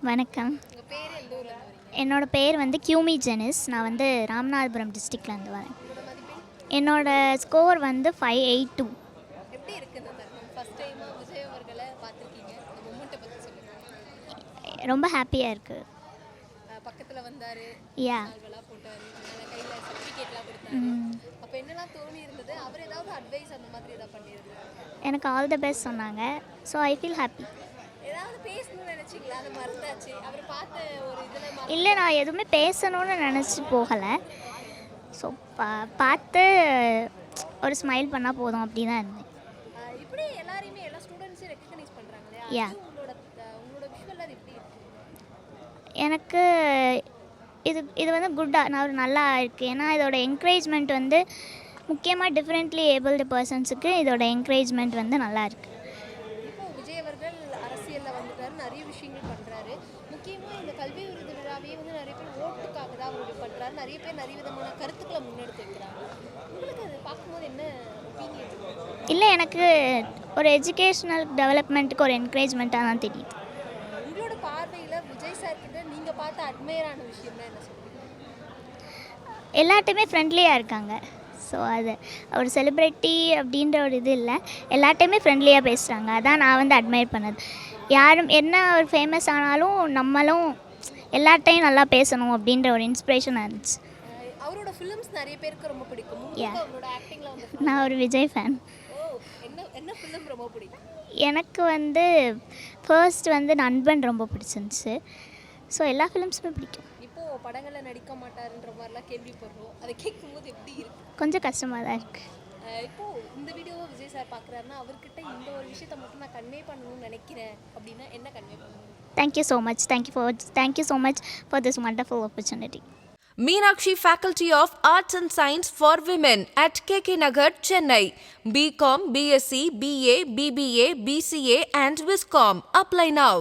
வணக்கம். உங்க பேர் எந்த ஊர்ல இருந்து வரீங்க? என்னோட பேர் வந்து கியூமி ஜெனிஸ். நான் வந்து ராமநாதபுரம் டிஸ்ட்ரிக்ட்லேருந்து வரேன். உங்களோட மதிப்பெண் என்னோட ஸ்கோர் வந்து 582. எப்படி இருக்கு இந்த தருணம்? ஃபர்ஸ்ட் டைமா விஜய் அவர்களை பார்த்துருக்கீங்க. அந்த மொமெண்ட்டை பத்தி சொல்லுங்க. ரொம்ப ஹாப்பியாக இருக்குது. பக்கத்துல வந்தாரு, யா சால்வெல்லாம் போட்டாரு, நல்ல கையில சர்டிஃபிகேட்லாம் கொடுத்தாரு. அப்ப என்னெல்லாம் தோணி இருந்தது? அவர் ஏதாவது அட்வைஸ் அந்த மாதிரி ஏதாவது பண்ணியிருந்தாரு? எனக்கு ஆல் த பெஸ்ட் சொன்னாங்க. So I feel happy. ஏதாவது பேசணும்னு நினைச்சீங்களா? அது மறந்தாச்சு. அவர் பார்த்த ஒரு இதுல இல்லை, நான் எதுவுமே பேசணும்னு நினச்சி போகலை. ஸோ பார்த்து ஒரு ஸ்மைல் பண்ணால் போதும் அப்படி தான் இருந்தேன். இப்படி எல்லாரையுமே எல்லா ஸ்டூடெண்ட்ஸையும் ரெக்கக்னைஸ் பண்றாங்க இல்லையா? யா அது உங்களோட விஷுவல் அது எப்படி இருக்கு? எனக்கு இது வந்து குட்டாக நான் நல்லா இருக்குது. ஏன்னா இதோட என்கரேஜ்மெண்ட் வந்து முக்கியமாக டிஃப்ரெண்ட்லி ஏபிள்டு பர்சன்ஸுக்கு இதோட என்கரேஜ்மெண்ட் வந்து நல்லா இருக்குது. இப்போ விஜய் அவர்கள் அரசியல்ல வந்துட்டாரு, நிறைய விஷயங்கள் பண்றாரு. முக்கியமா இந்த கல்வி விருது விழாவையே வந்து நிறைய பேர் ஓட்டுக்காக தான் அவர் பண்றாரு. நிறைய பேர் நிறைய விதமான கருத்துக்களை முன்னெடுத்து வைக்கிறாங்க. உங்களுக்கு அது பார்க்கும்போது என்ன ஒப்பீனியன்? இல்லை, எனக்கு ஒரு எஜுகேஷ்னல் டெவலப்மெண்ட்டுக்கு ஒரு என்கரேஜ்மெண்ட்டாக தான் தெரியுது. உங்களோட பார்வையில் விஜய் சார் கிட்ட நீங்க பார்த்த அட்மையரான விஷயம்னா என்ன சொல்லுவீங்க? எல்லார்ட்டையுமே ஃப்ரெண்ட்லியாக இருக்காங்க. ஸோ அது ஒரு செலிப்ரிட்டி அப்படின்ற ஒரு இது இல்லை, எல்லார்ட்டையுமே ஃப்ரெண்ட்லியாக பேசுகிறாங்க. அதான் நான் வந்து அட்மையர் பண்ணது. யாரும் என்ன ஒரு ஃபேமஸ் ஆனாலும் நம்மளும் எல்லார்ட்டையும் நல்லா பேசணும் அப்படின்ற ஒரு இன்ஸ்பிரேஷனாக இருந்துச்சு. அவரோட ஃபிலிம்ஸ் நிறைய பேருக்கு ரொம்ப பிடிக்கும். Yeah. அவரோட ஆக்டிங்ல வந்து நான் ஒரு விஜய் ஃபேன். ஓ, என்ன என்ன ஃபிலிம் ரொம்ப பிடிக்கும்? எனக்கு வந்து ஃபர்ஸ்ட் வந்து நண்பன் ரொம்ப பிடிச்சிருந்துச்சு. ஸோ எல்லா ஃபிலிம்ஸுமே பிடிக்கும். இப்போ படங்கள்ல நடிக்க மாட்டாருன்ற மாதிரிலாம் கேள்விப்படுறோம். அதை கேட்கும்போது எப்படி இருக்கு? கொஞ்சம் கஷ்டமாக தான் இருக்குது. இப்போ இந்த வீடியோவை விஜய் சார் பார்க்குறாருன்னா அவர்கிட்ட இந்த ஒரு விஷயத்தை மட்டும் நான் கன்வே பண்ணணும்னு நினைக்கிறேன் அப்படின்னா என்ன கன்வே பண்ணுவீங்க? Thank you so much. Thank you so much for this wonderful opportunity. Meenakshi Faculty of Arts and Science for Women at KK Nagar, Chennai. BCom, BSc, BA, BBA, BCA and Viscom. Apply now.